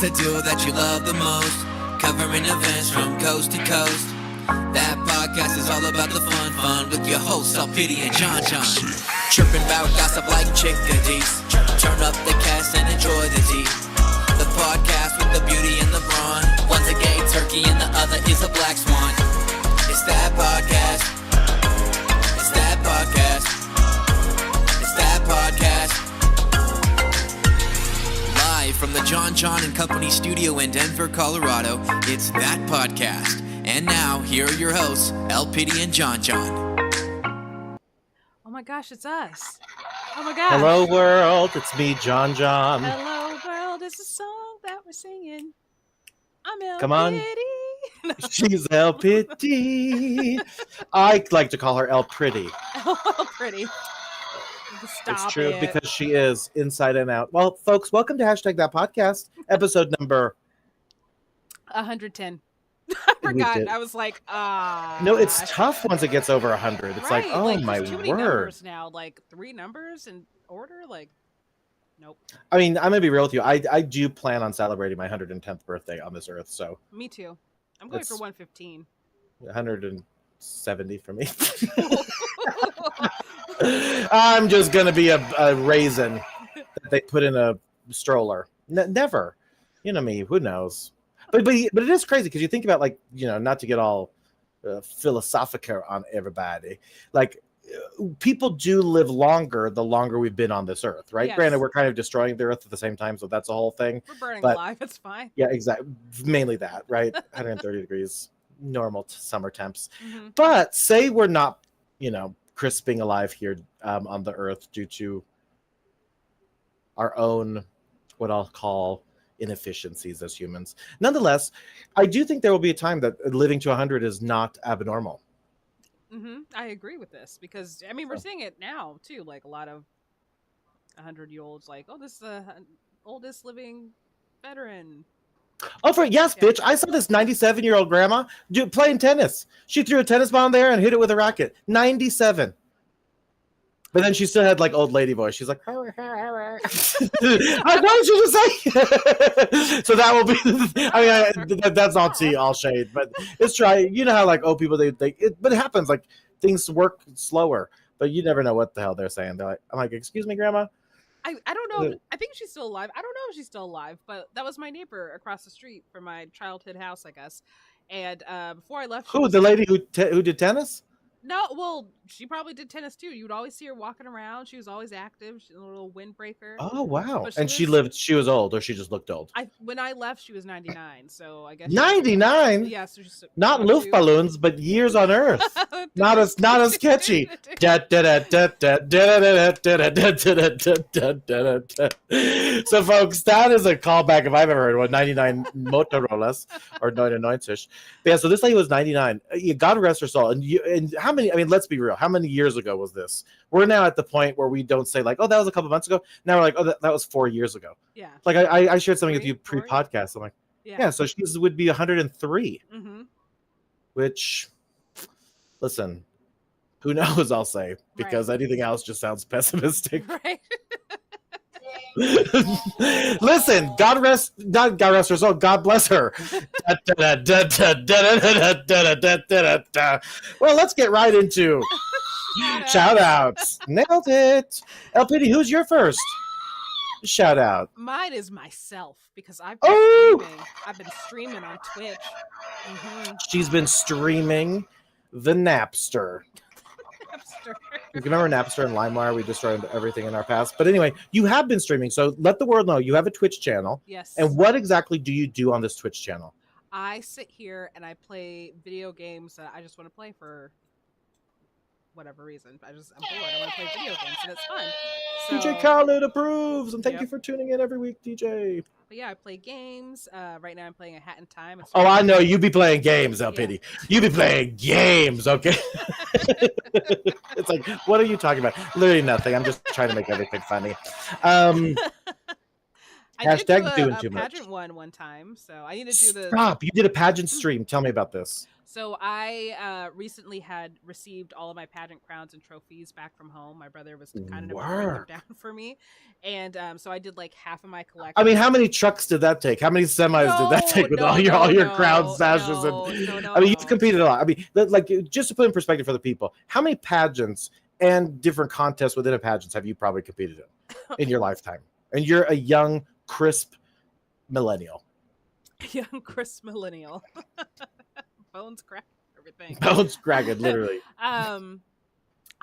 the duo that you love the most, covering events from coast to coast. That podcast is all about the fun with your hosts, Alpity and John. Chirping about gossip like chickadees. Turn up the cast and enjoy the tea. The podcast with the beauty and the brawn. One's a gay turkey and the other is a black swan. It's that podcast. It's that podcast. It's that podcast. Live from the John and Company studio in Denver, Colorado, it's That Podcast. And now, here are your hosts, Alpity and John. Oh my gosh, it's us. Oh my gosh. Hello, world. It's me, John. Hello, world. It's a song that we're singing. I'm Alpity. Come on. She's Alpity. I like to call her El Pretty. El Pretty. Stop it's true it. because she is inside and out. Well, folks, welcome to Hashtag That Podcast, episode number 110. I forgot. did. I was like, No, it's tough once it gets over 100. It's right. like, oh my there's too many word. numbers now, like 3 numbers in order. Like, nope. I mean, I'm gonna be real with you. I do plan on celebrating my 110th birthday on this earth. So Me too. I'm going for 115. 170 for me. I'm just gonna be a raisin that they put in a stroller. Never, you know me. Who knows? But it is crazy because you think about, like, you know, not to get all philosophical on everybody. Like, people do live longer the longer we've been on this earth, right? Yes. Granted, we're kind of destroying the earth at the same time, so that's a whole thing. We're burning But- alive. It's fine. Yeah, exactly. Mainly that, right? 130 degrees, normal summer temps. Mm-hmm. But say we're not, you know, crisping alive here on the earth due to our own, what I'll call, inefficiencies as humans. Nonetheless, I do think there will be a time that living to 100 is not abnormal. Mm-hmm. I agree with this because, I mean, we're seeing it now too. Like a lot of 100-year-olds, like, oh, this is the oldest living veteran. Oh, yes, Yeah. bitch. I saw this 97-year-old grandma playing tennis. She threw a tennis ball in there and hit it with a racket. 97. But then she still had, like, old lady voice. She's like, I know what you just say. So that will be, I mean, that's not all shade, but it's try. You know how, like, old people, but it happens. Like, things work slower, but you never know what the hell they're saying. They're like, I'm like, excuse me, grandma? I don't know. I think she's still alive. I don't know if she's still alive, but that was my neighbor across the street from my childhood house, I guess. And before I left, Who, the lady who did tennis? No, well, she probably did tennis too. You would always see her walking around. She was always active. She's a little windbreaker. Oh, wow. But And she was old, or she just looked old? When I left, she was 99. So I guess 99? Yeah, so she's Not Luft balloons, but years on Earth. Not as sketchy. So, folks, that is a callback if I've ever heard one. 99 Motorola's or 99-ish. But yeah, so this lady was 99. God rest her soul. And how many? I mean, let's be real. How many years ago was this? We're now at the point where we don't say, like, oh, that was a couple months ago. Now we're like, oh, that was 4 years ago. Yeah. Like, I shared something with you 4 pre-podcast. I'm like, Yeah. yeah, so she would be 103. Mm-hmm. Which, listen, who knows, I'll say, because anything else just sounds pessimistic. Right. Listen, God rest her soul, God bless her. Well, let's get right into shout outs. Nailed it. LPD, who's your first shout out? Mine is myself because I've been streaming on Twitch. Mm-hmm. She's been streaming the Napster. You remember Napster and LimeWire? We destroyed everything in our past. But anyway, you have been streaming. So let the world know you have a Twitch channel. Yes. And what exactly do you do on this Twitch channel? I sit here and I play video games that I just want to play for whatever reason. I'm bored. I want to play video games and it's fun. So, DJ Khaled approves. And thank Yep. you for tuning in every week, DJ. But yeah, I play games. Right now I'm playing A Hat in Time. It's Oh, I know. You be playing games, LPD. You be playing games, okay? It's like, what are you talking about? Literally nothing. I'm just trying to make everything funny. I did Hashtag do doing a too much. pageant one time, so I need to do the. Stop. You did a pageant stream. Tell me about this. So I recently had received all of my pageant crowns and trophies back from home. My brother was kind enough to bring them Work. down for me, and so I did like half of my collection. I mean, how many trucks did that take? How many semis did that take with all your crowns, sashes, and I mean, you've competed a lot. I mean, like just to put in perspective for the people, how many pageants and different contests within a pageant have you probably competed in your lifetime? And you're a young, crisp millennial. Young Chris millennial. Bones crack everything. Bones cracked, literally. I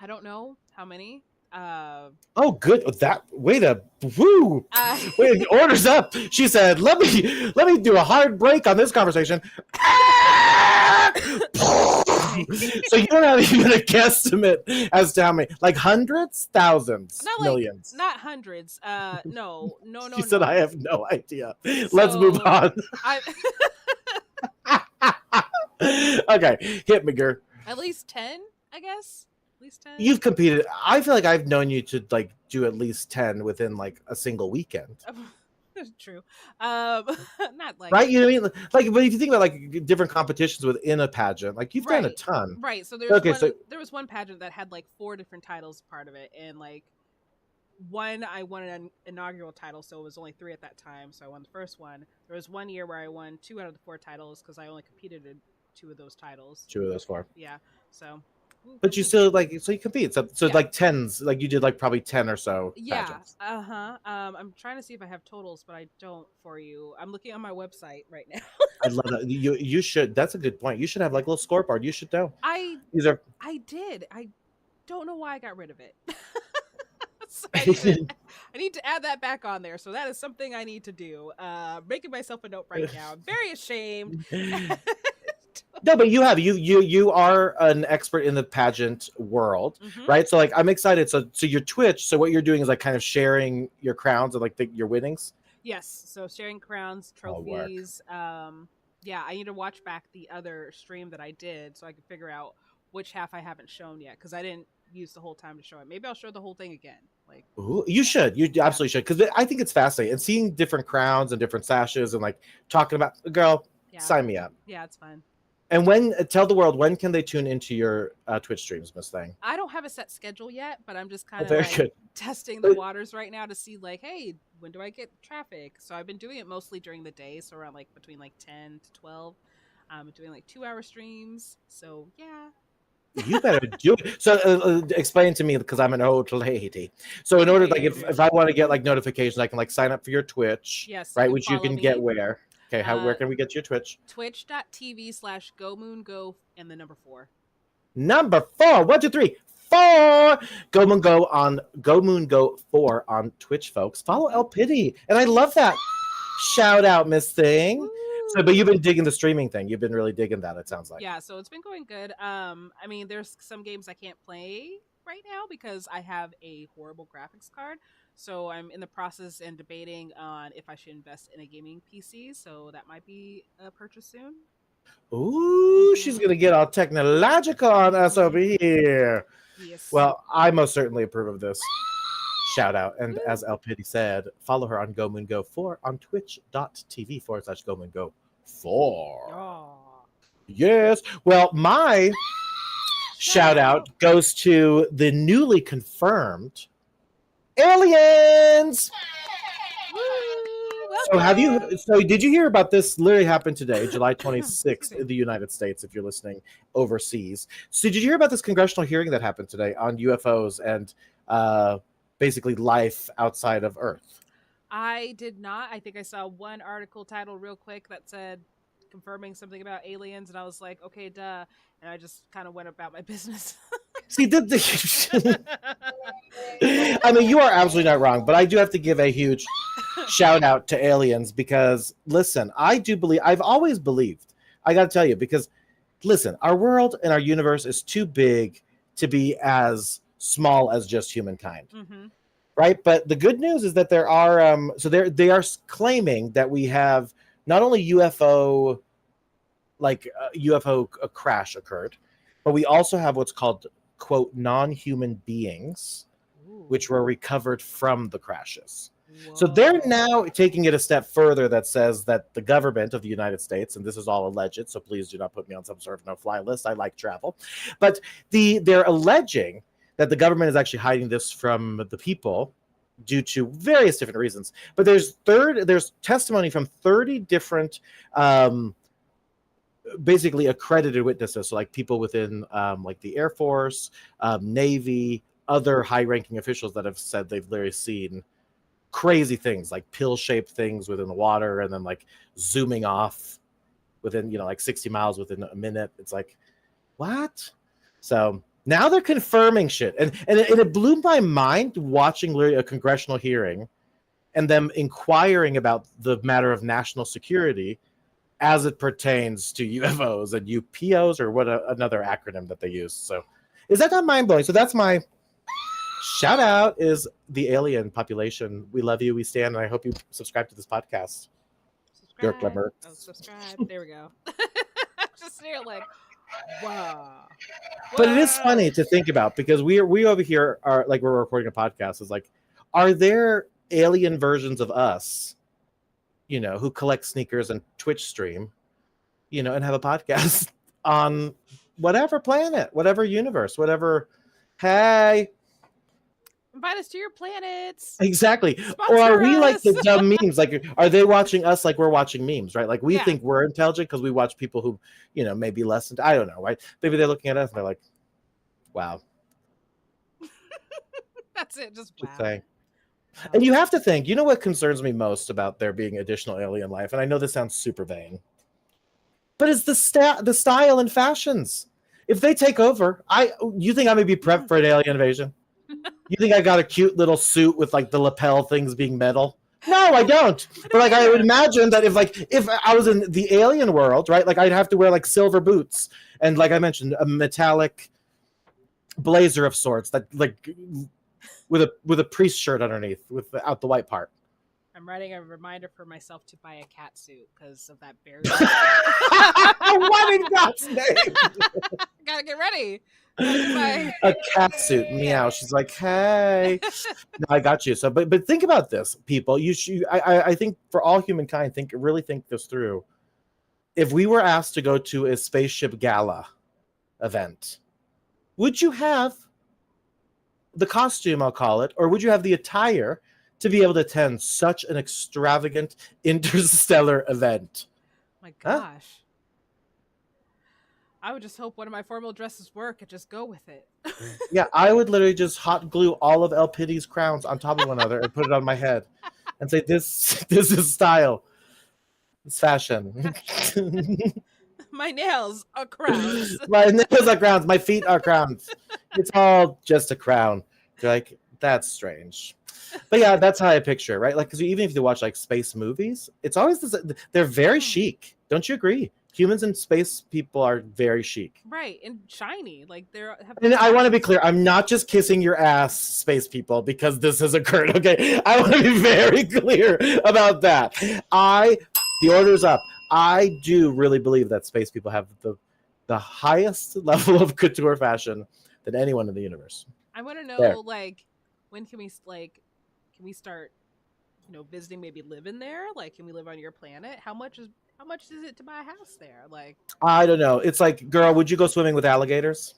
don't know how many. Oh, good. That way to woo. Wait, orders up. She said, "Let me do a hard break on this conversation." So you don't have even a guesstimate as to how many, like hundreds, thousands, not millions. Not hundreds. No. She said, "I have no idea." Let's move on. Okay, hit me, girl. At least 10, I guess. At least 10. You've competed. I feel like I've known you to like do at least 10 within like a single weekend. True. Not like right. You know what I mean? Like, but if you think about like different competitions within a pageant, like you've done a ton. Right. So there was one pageant that had like 4 different titles part of it, and like one I won an inaugural title, so it was only 3 at that time. So I won the first one. There was one year where I won 2 out of the 4 titles because I only competed in 2 of those titles. 2 of those 4. Yeah. So. But you still like, so you compete. So yeah. Like tens, like you did like probably 10 or so. Yeah. Pageants. I'm trying to see if I have totals, but I don't for you. I'm looking on my website right now. I love that. You should. That's a good point. You should have like a little scoreboard. You should know. I did. I don't know why I got rid of it. So I need to add that back on there. So that is something I need to do. Making myself a note right now. I'm very ashamed. No, but you are an expert in the pageant world, right? So like I'm excited. So your Twitch. So what you're doing is like kind of sharing your crowns and like your winnings. Yes. So sharing crowns, trophies. Yeah, I need to watch back the other stream that I did so I can figure out which half I haven't shown yet because I didn't use the whole time to show it. Maybe I'll show the whole thing again. Like, ooh, you should. You absolutely should because I think it's fascinating and seeing different crowns and different sashes and like talking about girl. Yeah. Sign me up. Yeah, it's fun. And tell the world, when can they tune into your Twitch streams, Miss Thing? I don't have a set schedule yet, but I'm just kind of testing the waters right now to see like, hey, when do I get traffic? So I've been doing it mostly during the day. So around like between like 10 to 12, I'm doing like 2-hour streams. So yeah. You better do it. So explain to me because I'm an old lady. So in order, like if I want to get like notifications, I can like sign up for your Twitch. Yes. Right. Which you can get where? Okay, where can we get your Twitch? Twitch.tv/GoMoonGo and the number 4. Number 4. 1, 2, 3, 4. Go Moon Go on Go Moon Go 4 on Twitch, folks. Follow El Pity. And I love that. Shout out, Miss Thing. So, but you've been digging the streaming thing. You've been really digging that, it sounds like. Yeah, so it's been going good. I mean, there's some games I can't play right now because I have a horrible graphics card. So I'm in the process and debating on if I should invest in a gaming PC. So that might be a purchase soon. Ooh, she's going to get all technological on us over here. Yes. Well, I most certainly approve of this. Shout out. And as El Pity said, follow her on Go Moon Go 4 on twitch.tv/Go Moon Go 4. Oh. Yes. Well, my shout out goes to the newly confirmed aliens. So did you hear about this? Literally happened today, July 26th in the United States, if you're listening overseas. So did you hear about this congressional hearing that happened today on UFOs and basically life outside of Earth? I did not. I think I saw one article title real quick that said confirming something about aliens, and I was like, okay, duh. And I just kind of went about my business. See, I mean, you are absolutely not wrong, but I do have to give a huge shout out to aliens because, listen, I've always believed, I got to tell you, because, listen, our world and our universe is too big to be as small as just humankind. Mm-hmm. Right? But the good news is that there are, they are claiming that we have not only UFO crash occurred, but we also have what's called, quote, non-human beings, which were recovered from the crashes. So they're Whoa. now taking it a step further that says that the government of the United States, and this is all alleged, so please do not put me on some sort of no-fly list. I like travel. But they're alleging that the government is actually hiding this from the people due to various different reasons. But there's testimony from 30 different basically accredited witnesses, so like people within like the Air Force, Navy, other high-ranking officials that have said they've literally seen crazy things like pill-shaped things within the water, and then like zooming off within like 60 miles within a minute. It's like, what? So now they're confirming shit, and it blew my mind watching literally a congressional hearing and them inquiring about the matter of national security as it pertains to UFOs and UPOs, or what another acronym that they use. So is that not mind-blowing? So that's my shout out, is the alien population. We love you, we stand, and I hope you subscribe to this podcast. Your Subscribe. Glimmer. Oh, subscribe. There we go. Just here, like, wow. But it is Whoa. funny to think about, because we over here are like, we're recording a podcast. Is like, are there alien versions of us, who collect sneakers and Twitch stream, and have a podcast on whatever planet, whatever universe, whatever. Hey, Invite us to your planets. exactly. Sponsor Or are we like us. the dumb memes? Like, are they watching us like we're watching memes, right? Like we Yeah. think we're intelligent because we watch people who, maybe less. I don't know, right? Maybe they're looking at us and they're like, wow. That's it. Just wow. Just saying. Wow. And you have to think, what concerns me most about there being additional alien life? And I know this sounds super vain, but it's the style and fashions. If they take over, you think I'm gonna be prepped for an alien invasion? You think I got a cute little suit with like the lapel things being metal? No, I don't. But like, I would imagine that if I was in the alien world, right? Like, I'd have to wear like silver boots and, like I mentioned, a metallic blazer of sorts that like with a priest shirt underneath without the white part. I'm writing a reminder for myself to buy a cat suit because of that bear. What in God's name? Gotta get ready. Gotta A cat suit, meow. She's like, hey, no, I got you. So, but think about this, people. I think for all humankind, really think this through. If we were asked to go to a spaceship gala event, would you have the costume, I'll call it, or would you have the attire to be able to attend such an extravagant interstellar event? My Huh? gosh. I would just hope one of my formal dresses work and just go with it. Yeah, I would literally just hot glue all of El Pity's crowns on top of one another and put it on my head and say, this is style. It's fashion. My nails are crowns. My nails are crowns. My feet are crowns. It's all just a crown. You're like, that's strange. But yeah, that's how I picture it, right? Like, because even if you watch like space movies, it's always this, they're very chic. Don't you agree? Humans and space people are very chic. Right, and shiny. Like they're. And I want to be clear, I'm not just kissing your ass, space people, because this has occurred, okay? I want to be very clear about that. The order's up. I do really believe that space people have the highest level of couture fashion than anyone in the universe. I want to know, There. like, when can we start, visiting, maybe living there? Like, can we live on your planet? How much is it to buy a house there? Like, I don't know. It's like, girl, would you go swimming with alligators?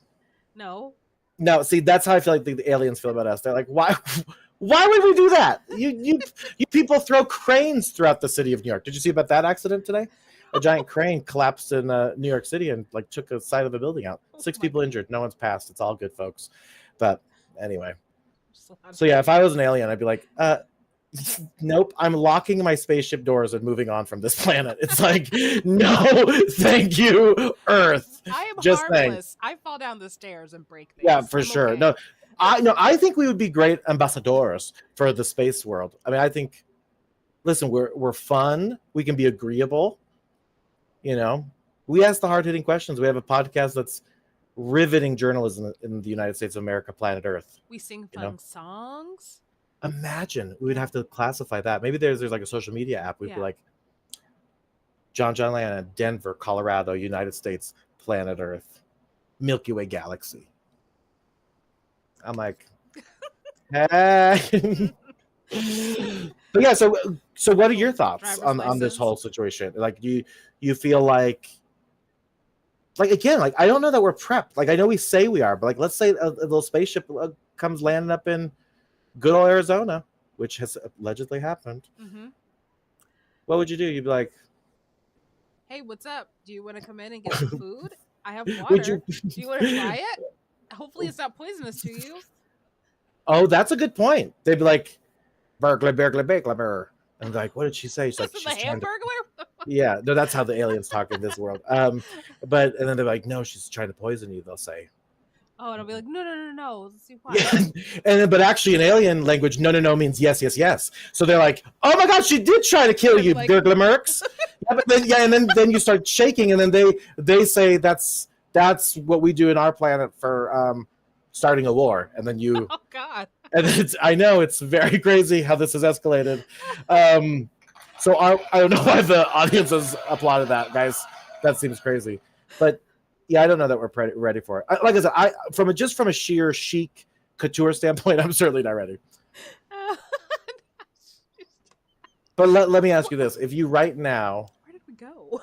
no. No, see, that's how I feel like the aliens feel about us. They're like, why would we do that? You people throw cranes throughout the city of New York. Did you see about that accident today? A giant crane collapsed in New York City and like took a side of a building out. 6 people injured. No one's passed. It's all good, folks. But anyway. So yeah, if I was an alien, I'd be like, nope, I'm locking my spaceship doors and moving on from this planet. It's like, no, thank you, Earth. I am Just harmless. I fall down the stairs and break things. Yeah, for I'm sure. okay. I think we would be great ambassadors for the space world. I mean, I think, listen, we're fun. We can be agreeable. We ask the hard-hitting questions. We have a podcast that's riveting journalism in the United States of America, planet Earth. We sing fun songs. Imagine we would have to classify that. Maybe there's like a social media app. We'd be like, John Lana, Denver, Colorado, United States, planet Earth, Milky Way galaxy. I'm like, hey. But yeah, so what are your thoughts Driver's on this license. whole situation? Like, do you feel like again, like I don't know that we're prepped. Like I know we say we are, but like let's say a little spaceship comes landing up in good old Arizona, which has allegedly happened. Mm-hmm. What would you do? You'd be like, Hey, what's up? Do you want to come in and get some food? I have would water. you? Do you want to try it? Hopefully, it's not poisonous to you. Oh, that's a good point. They'd be like, burglar, burglar, burglar. And like, what did she say? She's like, This is she's the trying to. Hamburglar. Yeah, no, that's how the aliens talk in this world. But and then they're like, no, she's trying to poison you. They'll say. Oh, and I'll be like, no. Let's see why. Yeah, and then, but actually, in alien language, no means yes, yes, yes. So they're like, oh my god, she did try to kill you, Like- burglar mercs. Yeah, but then and then you start shaking, and then they say that's what we do in our planet for starting a war, and then you. Oh God. And I know it's very crazy how this has escalated. So I don't know why the audience has applauded that, guys. That seems crazy, but yeah, I don't know that we're ready for it. Like I said, from a sheer chic couture standpoint, I'm certainly not ready. But let me ask you this: if you right now, Where did we go?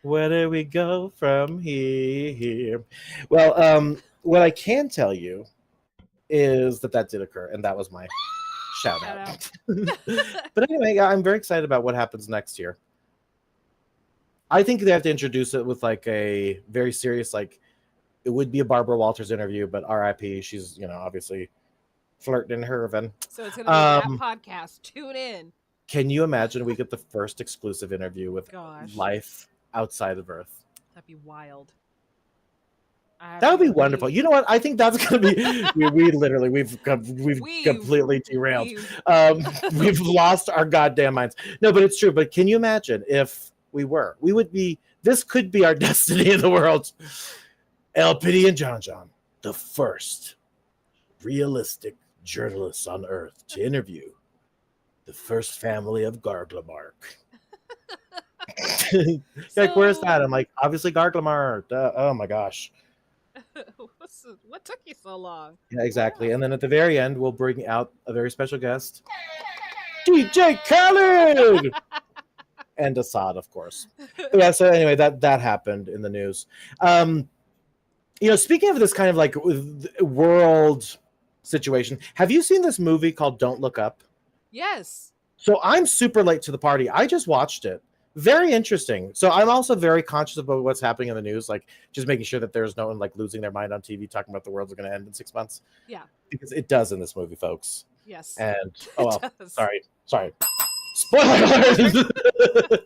where do we go from here? Well, what I can tell you is that did occur, and that was my shout out. But anyway, yeah, I'm very excited about what happens next year. I think they have to introduce it with like a very serious, like it would be a Barbara Walters interview, but R.I.P. She's obviously flirting in Herven. So it's gonna be that podcast. Tune in. Can you imagine we get the first exclusive interview with Gosh. life outside of Earth? That'd be wild. That would be wonderful. You know what? I think that's gonna be. we've completely derailed. We've lost our goddamn minds. No, but it's true. But can you imagine if we would be. This could be our destiny in the world. El Pity and John, the first realistic journalists on Earth to interview the first family of Garglamark. Like, where's that? I'm like, obviously Garglamark. Oh my gosh. What took you so long? Yeah, exactly. And then at the very end, we'll bring out a very special guest, DJ Khaled, and Assad, of course. But yeah. So anyway, that happened in the news. Speaking of this kind of like world situation, have you seen this movie called Don't Look Up? Yes. So I'm super late to the party. I just watched it. Very interesting. So I'm also very conscious about what's happening in the news, like just making sure that there's no one like losing their mind on TV talking about the world's going to end in 6 months. Yeah. Because it does in this movie, folks. Yes. And Does. sorry. Spoiler alert!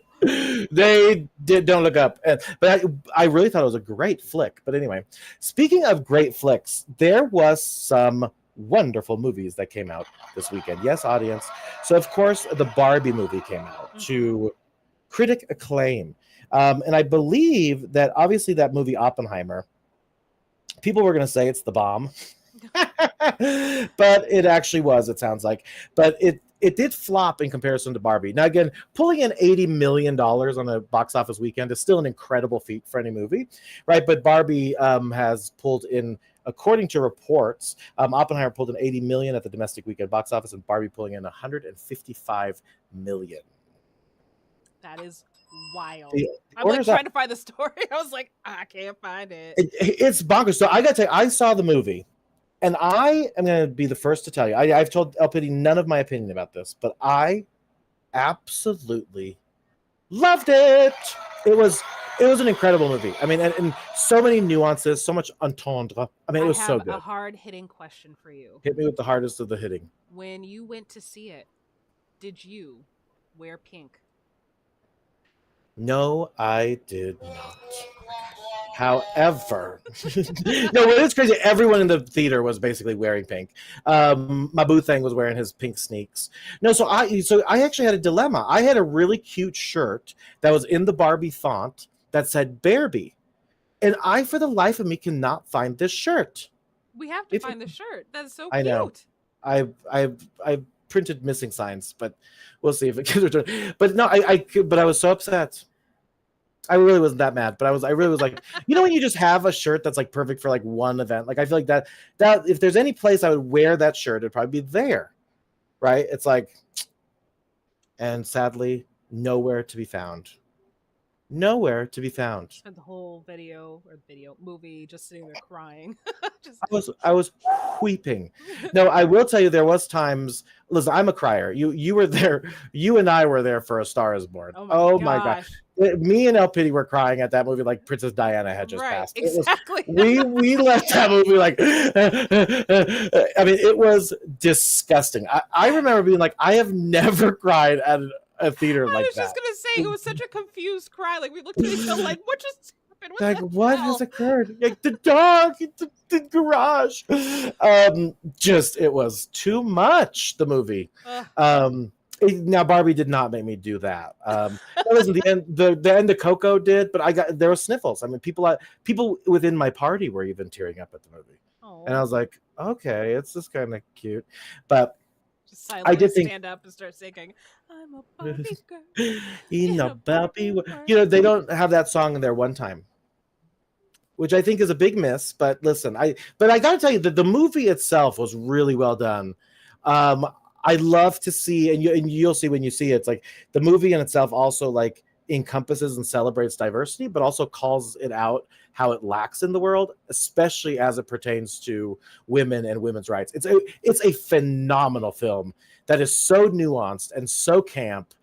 They Don't Look Up. But I really thought it was a great flick. But anyway, speaking of great flicks, there was some wonderful movies that came out this weekend. Yes, audience. So of course the Barbie movie came out to critic acclaim. And I believe that obviously that movie Oppenheimer, people were going to say it's the bomb. But it actually was, it sounds like. But it did flop in comparison to Barbie. Now, again, pulling in $80 million on a box office weekend is still an incredible feat for any movie, right? But Barbie has pulled in, according to reports, Oppenheimer pulled in $80 million at the domestic weekend box office, and Barbie pulling in $155 million. That is wild. I'm orders trying to find the story. I was like, I can't find it. It's bonkers. So I got to tell you, I saw the movie, and I am going to be the first to tell you. I've told El Pity none of my opinion about this, but I absolutely loved it. It was an incredible movie. I mean, and so many nuances, so much entendre. I mean, it was so good. I have a hard-hitting question for you. Hit me with the hardest of the hitting. When you went to see it, did you wear pink? No, I did not. However, no, it is crazy. Everyone in the theater was basically wearing pink. My boo thing was wearing his pink sneaks. No, so I actually had a dilemma. I had a really cute shirt that was in the Barbie font that said Barbie, and I, for the life of me, cannot find this shirt. We have to find the shirt. That's so cute. I know. I printed missing signs, but we'll see if it gets returned. But no, but I was so upset. I really wasn't that mad, but I really was like, when you just have a shirt that's like perfect for like one event. Like I feel like that if there's any place I would wear that shirt, it'd probably be there. right? It's like, and sadly, nowhere to be found. Nowhere to be found. Spent the whole video movie just sitting there crying. Just I was weeping. No, I will tell you there was times. Listen, I'm a crier. You were there. You and I were there for A Star Is Born. oh my My God. gosh. Me and El Pity were crying at that movie like Princess Diana had just Right, passed. exactly. We left that movie like I mean it was disgusting. I remember being like I have never cried at a theater I like was just that. gonna say it was such a confused cry. Like we looked at each other like, what just happened? Like the what hell? has occurred? Like the dog, the garage. Just it was too much. The movie. Ugh. Now Barbie did not make me do that. That wasn't the end. The end of Coco did, but there were sniffles. I mean, people within my party were even tearing up at the movie, and I Oh, was like, okay, it's just kind of cute. But just silently did think- stand up and start singing. I'm a Barbie girl. in a Barbie, world. they don't have that song in there one time, which I think is a big miss. But listen, I gotta tell you that the movie itself was really well done. I love to see, and you'll see when you see it, it's like the movie in itself also like encompasses and celebrates diversity, but also calls it out how it lacks in the world, especially as it pertains to women and women's rights. It's a phenomenal film that is so nuanced and so camp.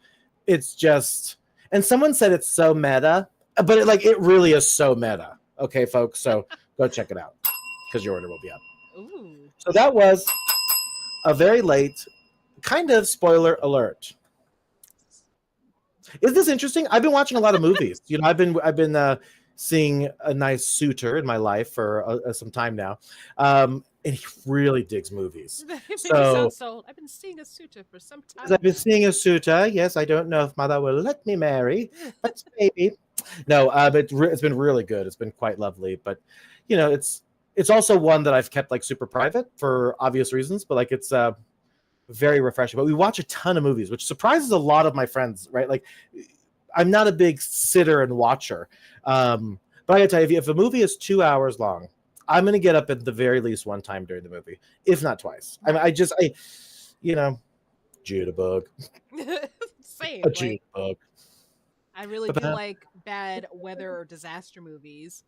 It's just, and someone said it's so meta, but it really is so meta. Okay, folks, so go check it out because your order will be up. Ooh. So that was a very late kind of spoiler alert. Is this interesting? I've been watching a lot of movies. I've been seeing a nice suitor in my life for some time now, and he really digs movies. That made me So- sound so old. I've been seeing a suitor for some time. I've been now. seeing a suitor. Yes, I don't know if mother will let me marry, but maybe. No, but it's been really good. It's been quite lovely. But it's also one that I've kept like super private for obvious reasons. But like it's very refreshing. But we watch a ton of movies, which surprises a lot of my friends, right? Like I'm not a big sitter and watcher. But I gotta tell you, if a movie is 2 hours long, I'm gonna get up at the very least one time during the movie, if not twice. I mean, Jitterbug. Same. A Like, Jitterbug. I really do Ba-ba. like bad weather or disaster movies,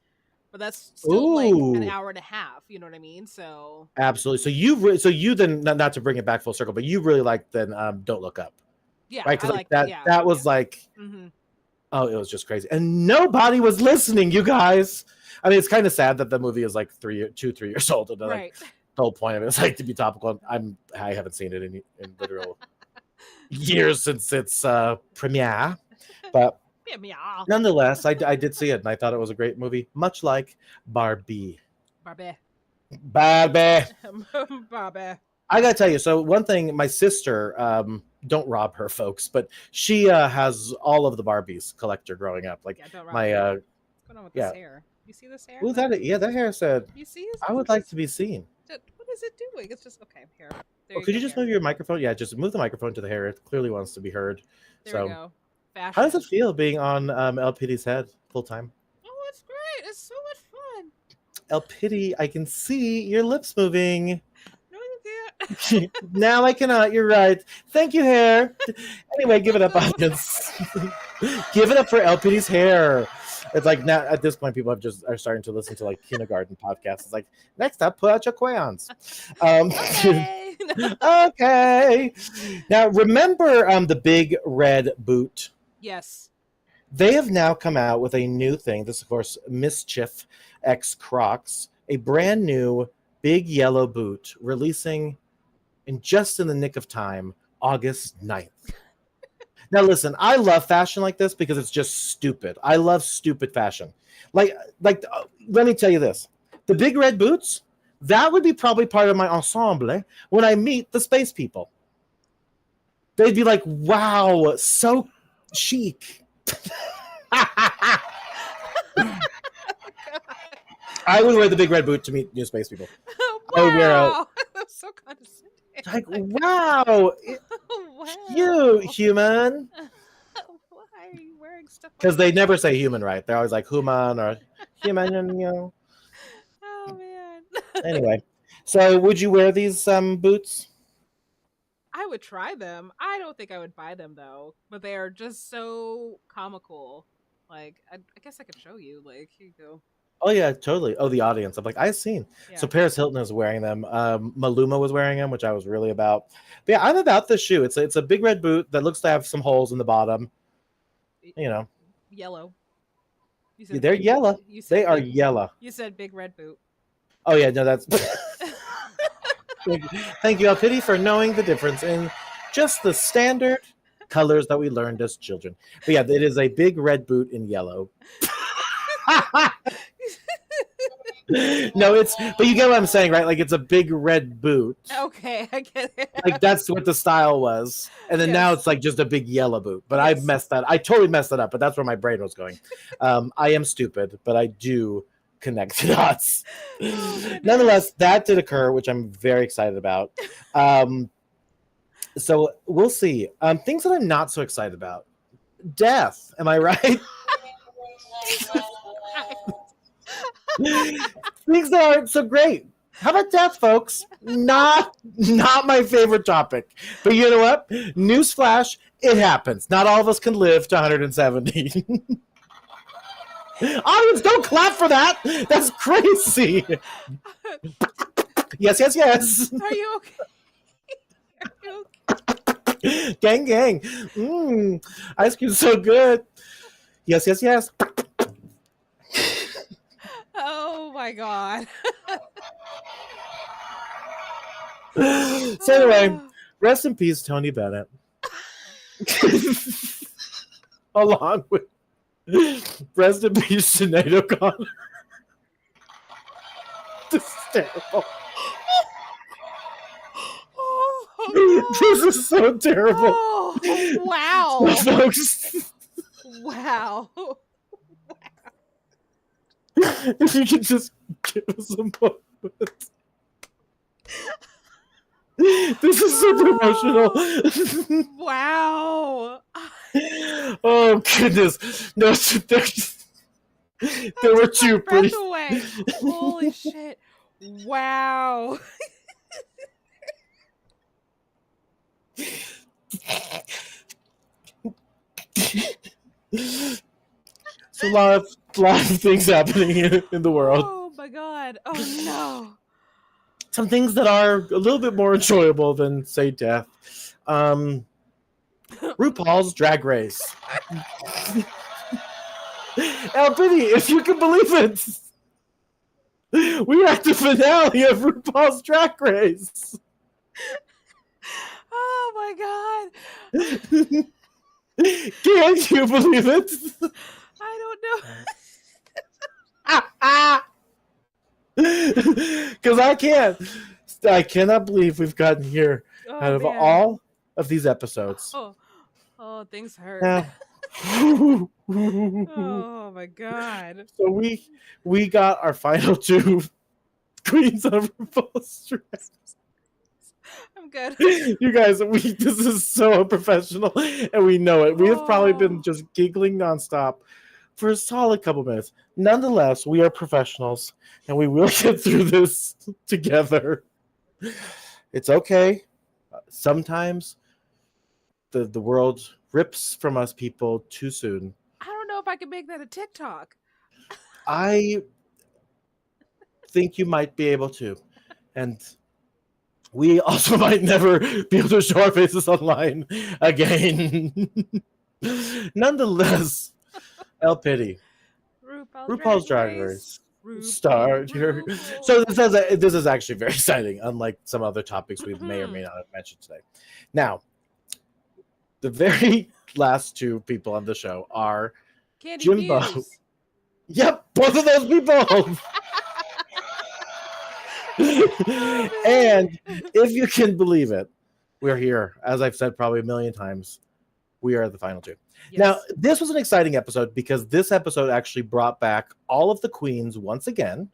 but that's still like an Ooh. hour and a half. You know what I mean? So Absolutely. So you then not to bring it back full circle, but you really like then Don't Look Up, yeah, right? I Because like that yeah, that was like hmm oh, it was just crazy, and nobody was listening. You guys. I mean, it's kind of sad that the movie is like 3 years old, and like, right. the whole point of it is like to be topical. I haven't seen it in literal years since its premiere, but Yeah, meow. nonetheless, I did see it, and I thought it was a great movie, much like Barbie. Barbie. Barbie. Barbie. I gotta tell you, so one thing, my sister, don't rob her, folks, but she has all of the Barbies collector growing up. Like Yeah, don't my, What's going on with yeah. this hair? You see this hair? ooh, that hair said, You see? Is I would like to be seen. What is it doing? It's just okay. Here. There Oh, could you go, just hair. move your microphone? Yeah, just move the microphone to the hair. It clearly wants to be heard. There So, we go. Fashion. how does it feel being on LPD's head full time? Oh, it's great. It's so much fun. LPD, I can see your lips moving. No, you can't. Now I cannot. You're right. Thank you, hair. Anyway, give it up, audience. Give it up for LPD's hair. It's like now at this point, people are starting to listen to like kindergarten podcasts. It's like next up, put out your crayons. Okay. Okay. Now remember the Big Red Boot. Yes. They have now come out with a new thing. This, of course, Mischief X Crocs, a brand new big yellow boot releasing in the nick of time, August 9th. Now, listen, I love fashion like this because it's just stupid. I love stupid fashion. Let me tell you this. The big red boots, that would be probably part of my ensemble when I meet the space people. They'd be like, wow, so chic. I would wear the big red boot to meet new space people. Wow. wear That's so condescending. Like, wow, Wow. you human. Why are you wearing stuff? Like Because they never say human, right? They're always like human or human, Oh man. Anyway, so would you wear these boots? I would try them. I don't think I would buy them though, but they are just so comical. Like, I guess I could show you. Like, here you go. Oh yeah, totally. Oh, the audience. I'm like, I've seen. Yeah. So Paris Hilton is wearing them. Maluma was wearing them, which I was really about. But yeah, I'm about this shoe. It's a big red boot that looks to have some holes in the bottom. You know, Yellow. You they're yellow. You said They are big, yellow. You said big red boot. Oh yeah, no, that's. Thank you, Alpity, for knowing the difference in just the standard colors that we learned as children. But yeah, it is a big red boot in yellow. No, but you get what I'm saying, right? Like, it's a big red boot. Okay, I get it. Like, that's what the style was, and then now Yes. it's like just a big yellow boot. But Yes. I totally messed that up, but that's where my brain was going. I am stupid, but I do connect the dots. goodness. Nonetheless, that did occur, which I'm very excited about. So we'll see. Things that I'm not so excited about: death. Am I right? Things that aren't so great. How about death, folks? Not my favorite topic. But you know what? Newsflash, it happens. Not all of us can live to 170. Audience, don't clap for that. That's crazy. Yes, yes, yes. Are you okay? Are you okay? Gang, gang. Ice cream's so good. Yes, yes, yes. Oh my god. So anyway, rest in peace, Tony Bennett. Along with rest in peace, Sinead O'Connor. This is terrible. Oh, This is so terrible. oh, wow. So, folks, Wow. if you could just give us a moment. This is super emotional. Wow. Oh goodness! No, there were two Breath pretty. away. Holy shit. Wow. So a lot of things happening in the world. Oh my god. Oh no. Some things that are a little bit more enjoyable than, say, death. RuPaul's Drag Race. Albany, if you can believe it, we are at the finale of RuPaul's Drag Race. Oh my god. Can you believe it? I don't know. Because I can't. I cannot believe we've gotten here Oh, out of man. all of these episodes. Oh, things hurt. Yeah. Oh my god. So we got our final two queens of RuPaul's Drag. I'm good. You guys, this is so unprofessional, and we know it. We have probably been just giggling nonstop for a solid couple minutes. Nonetheless, we are professionals, and we will get through this together. It's okay. Sometimes the world rips from us people too soon. I don't know if I can make that a TikTok. I think you might be able to. And we also might never be able to show our faces online again. Nonetheless, El Pity, RuPaul's Drag Race star. So this is actually very exciting, unlike some other topics we may or may not have mentioned today. Now, the very last two people on the show are Candy Jimbo. Muse. Yep, both of those people. And if you can believe it, we're here. As I've said probably a million times, we are the final two. Yes. Now, this was an exciting episode because this episode actually brought back all of the queens once again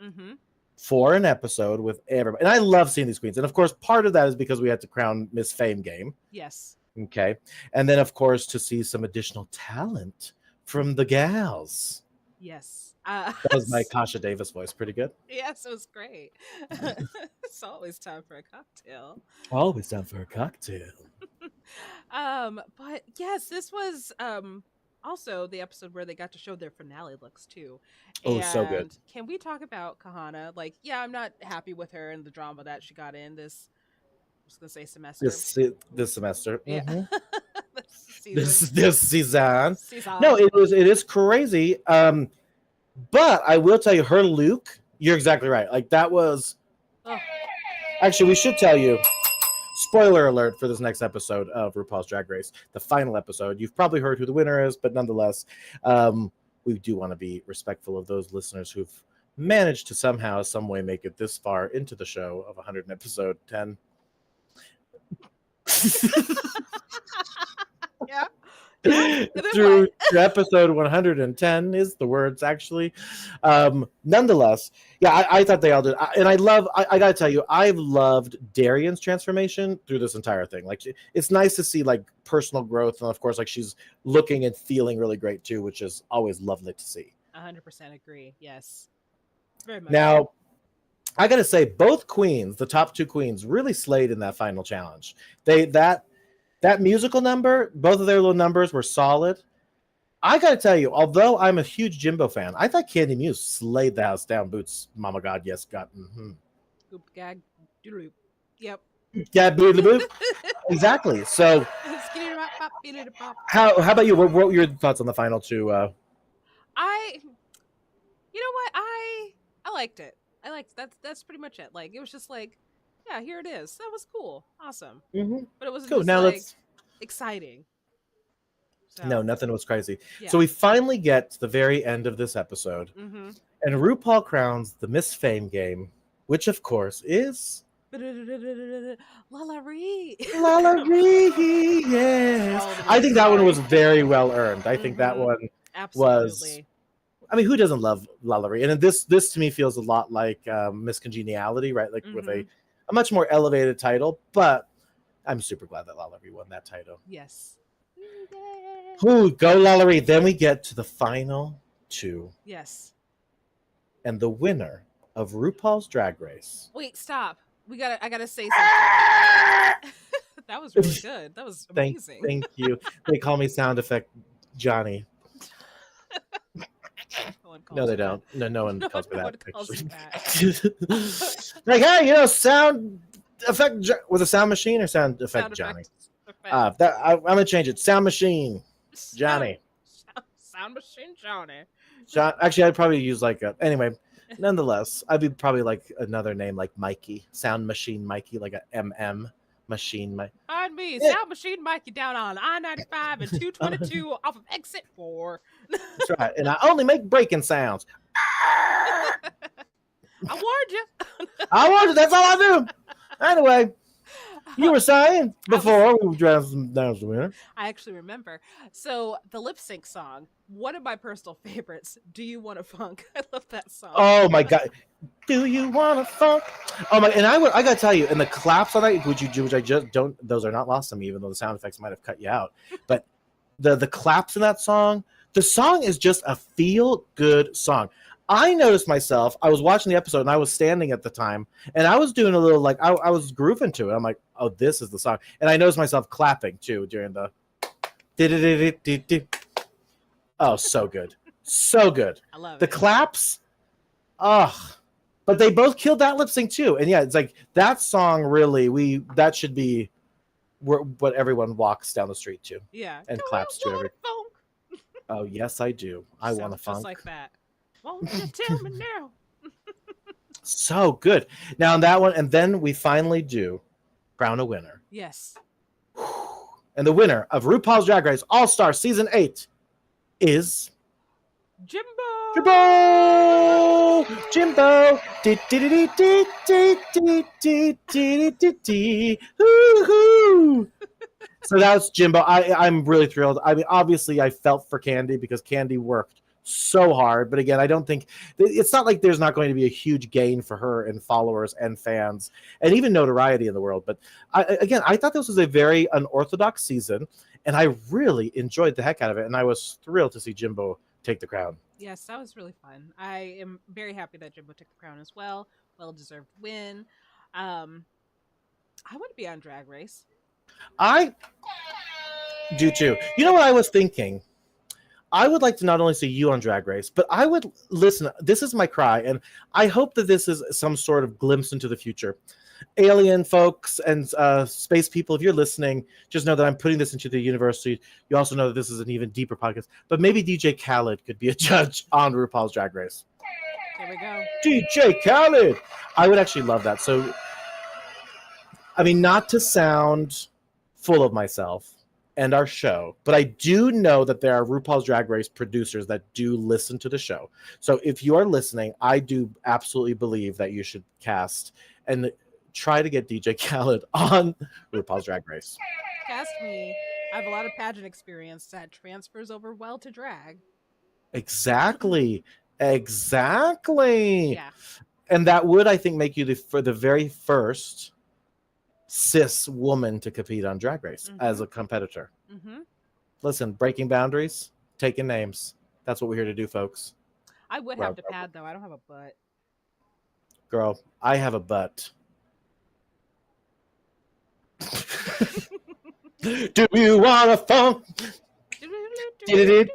for an episode with everybody. And I love seeing these queens. And of course, part of that is because we had to crown Miss Fame game. Yes. Okay. And then, of course, to see some additional talent from the gals. Yes. That was my Kasha Davis voice. Pretty good. Yes, it was great. It's always time for a cocktail. Always time for a cocktail. But yes, this was also the episode where they got to show their finale looks too. Oh, so good. And can we talk about Kahana? Like, yeah, I'm not happy with her and the drama that she got in this. I was gonna say semester. This semester. Yeah, Mhm. this season. This season. No, Season. it is crazy. But I will tell you, her Luke. You're exactly right. Like that was. Oh, Actually, we should tell you. Spoiler alert for this next episode of RuPaul's Drag Race, the final episode. You've probably heard who the winner is, but nonetheless, we do want to be respectful of those listeners who've managed to somehow, some way, make it this far into the show of 100 episode 10. yeah. And then Through what? to episode 110 is the words actually. Nonetheless, yeah, I thought they all did. And I gotta tell you, I've loved Darian's transformation through this entire thing. Like, it's nice to see like personal growth. And of course, like she's looking and feeling really great too, which is always lovely to see. 100% agree. Yes. Very much. Now, I gotta say, both queens, the top two queens, really slayed in that final challenge. That musical number, both of their little numbers were solid. I gotta tell you, although I'm a huge Jimbo fan, I thought Candy Muse slayed the house down. Boots, Mama God, yes, God. Mm-hmm. Goop gag. Doodle-oop. Yep. Yeah, boo, boo. Exactly. So, how about you? What were your thoughts on the final two? You know what? I liked it. I liked that's pretty much it. Like it was just like, yeah, here it is. That was cool, awesome. Mm-hmm. But it was Cool. just Now like let's. exciting. So, No, nothing was crazy. yeah. So we finally get to the very end of this episode, Mm-hmm. and RuPaul crowns the Miss Fame game, which of course is Lala Ree. Lala Ree. Yes, I think that one was very well earned. I think that Mhm. one. Absolutely. I mean, who doesn't love Lala Ree? And this to me feels a lot like Miss Congeniality, right? Like with a much more elevated title. But I'm super glad that Lala Ree won that title. Yes. Ooh, go Lala Ree. Then we get to the final two, Yes. and the winner of RuPaul's Drag Race. Wait, stop. I gotta say something. That was really good. That was amazing. Thank you. They call me sound effect Johnny. No, they don't. No one calls me that. Calls you that. Like, hey, sound effect with a sound machine or sound effect Johnny. I'm gonna change it. Sound machine Johnny. Sound machine Johnny. Actually, I'd probably use anyway. Nonetheless, I'd be probably like another name like Mikey, Sound Machine Mikey, like a MM machine. Find me, Sound Machine Mikey, down on I-95 and 222 off of exit 4. That's right, and I only make breaking sounds. I warned you. I warned you. That's all I do. Anyway, you were saying before we dressed down the winner. I actually remember. So the lip sync song, one of my personal favorites. Do You Want a Funk? I love that song. Oh my god. Do you want to funk? Oh my! And I gotta tell you, and the claps on that, which I just don't. Those are not lost on me, even though the sound effects might have cut you out. But the claps in that song, the song is just a feel good song. I noticed myself. I was watching the episode, and I was standing at the time, and I was doing a little I was grooving to it. I'm like, oh, this is the song, and I noticed myself clapping too during the. Oh, so good, so good. I love The it. claps. Oh. But they both killed that lip sync too, and yeah, it's like that song. Really, that should be what everyone walks down the street to. Yeah. And Do claps you to want a funk? Oh yes, I do. I want a Sounds funk. just like that. Won't you tell me now? So good. Now on that one, and then we finally do crown a winner, Yes. and the winner of RuPaul's Drag Race All Star Season 8 is Jimbo. Jimbo. Hoo-hoo. So that's Jimbo. I'm really thrilled. I mean, obviously, I felt for Candy because Candy worked so hard. But again, I don't think it's not like there's not going to be a huge gain for her in followers and fans and even notoriety in the world. But I thought this was a very unorthodox season, and I really enjoyed the heck out of it. And I was thrilled to see Jimbo take the crown. Yes, that was really fun. I am very happy that Jimbo took the crown as well. Well deserved win. I want to be on Drag Race. I do too. You know what I was thinking? I would like to not only see you on Drag Race, but I would listen. This is my cry, and I hope that this is some sort of glimpse into the future. Alien folks and space people, if you're listening, just know that I'm putting this into the universe. So you also know that this is an even deeper podcast. But maybe DJ Khaled could be a judge on RuPaul's Drag Race. There we go. DJ Khaled. I would actually love that. So, I mean, not to sound full of myself and our show, but I do know that there are RuPaul's Drag Race producers that do listen to the show. So if you are listening, I do absolutely believe that you should cast and try to get DJ Khaled on RuPaul's Drag Race. Cast me. I have a lot of pageant experience that transfers over well to drag. Exactly. Yeah. And that would, I think, make you for the very first cis woman to compete on Drag Race as a competitor. Listen, breaking boundaries, taking names. That's what we're here to do, folks. I would have to pad, though. I don't have a butt. Girl, I have a butt. Do you want a funk? The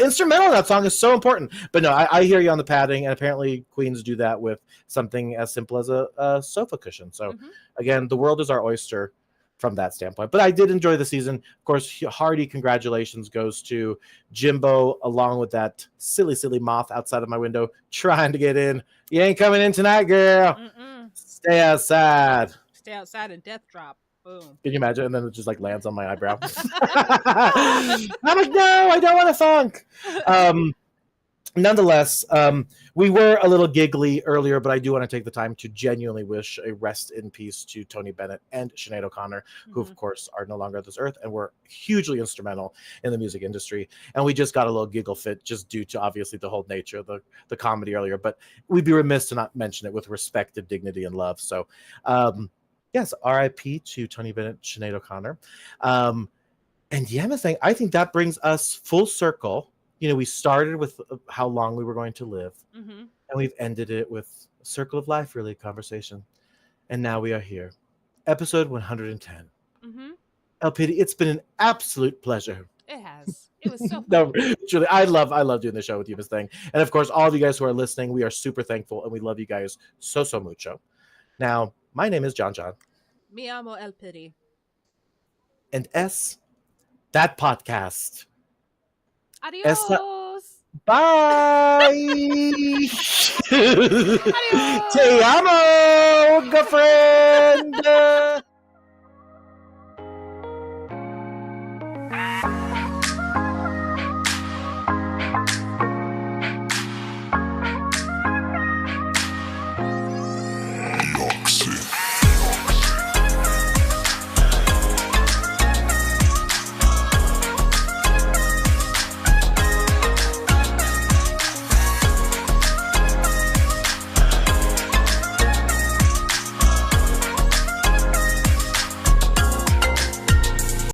instrumental of that song is so important. But no, I hear you on the padding, and apparently queens do that with something as simple as a sofa cushion. So again, the world is our oyster from that standpoint. But I did enjoy the season. Of course, hearty congratulations goes to Jimbo, along with that silly moth outside of my window trying to get in. You ain't coming in tonight, girl. Stay outside. Stay outside and death drop. Boom. Can you imagine? And then it just like lands on my eyebrow. I'm like, no, I don't want to funk. Nonetheless, we were a little giggly earlier, but I do want to take the time to genuinely wish a rest in peace to Tony Bennett and Sinead O'Connor, who of course are no longer on this earth and were hugely instrumental in the music industry. And we just got a little giggle fit just due to obviously the whole nature of the comedy earlier, but we'd be remiss to not mention it with respect and dignity and love. So, yes, RIP to Tony Bennett, Sinead O'Connor. And yeah, I think that brings us full circle. You know, we started with how long we were going to live, and we've ended it with a circle of life, really, conversation. And now we are here. Episode 110. LPD, it's been an absolute pleasure. It has. It was so fun. No, truly, I love doing the show with you, Miss Thing. And of course, all of you guys who are listening, we are super thankful, and we love you guys so mucho. Now, my name is John. Mi amo El Pity. And S, that podcast. Adios. Bye. Adios. Te amo, girlfriend.